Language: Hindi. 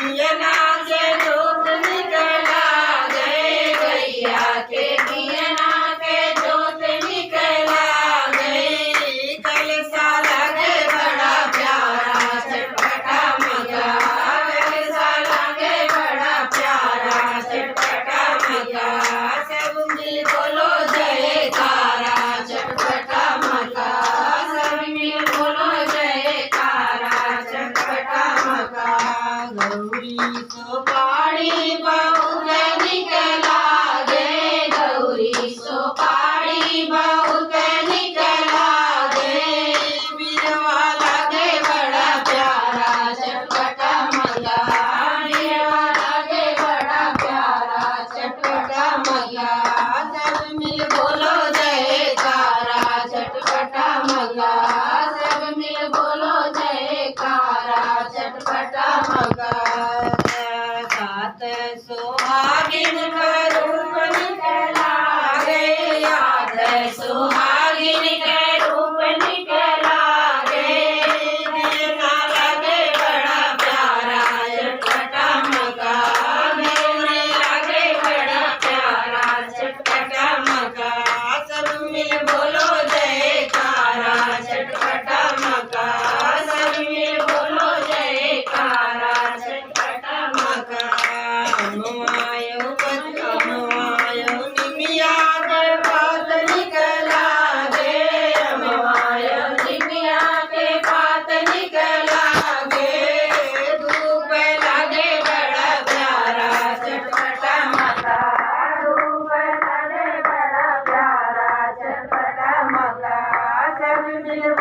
दियना से जोत निकला गए, गैया के दियना के जोत निकला गए। कलसा लगे बड़ा प्यारा चटपटा मगा, कलसा लगे बड़ा प्यारा चटपटा मगा। सब मिल बोलो जयकारा चटपटा मगा, सब मिल बोलो जयकारा चटपटा मगा। गौरी सोपाड़ी बहुत निकला गे, गौरी सोपाड़ी बहुत निकला गे। बिरवा लगे बड़ा प्यारा चटपटा मगा, बिरवा लगे बड़ा प्यारा चटपटा मगा। सब मिल बोलो जयकारा चटपटा मगा, सब मिल बोलो जयकारा चटपटा मगा। सात सुहागिन का रूप निकला गे, आठ सुहागिन का रूप निकला गे। दियना लगे बड़ा प्यारा चटपटा मगा, दियना लगे बड़ा प्यारा चटपटा मगा। सब मिल बोलो जयकारा चटपटा मगा, सब मिल बोलो जयकारा चटपटा मगा। अमवायो अमवायो निमिया के पात निकला गे, अमवायो निमिया के पात निकला गे। धूप लगे बड़ा प्यारा चटपटा मगा, धूप लगे बड़ा प्यारा चटपटा मगा। सब मिल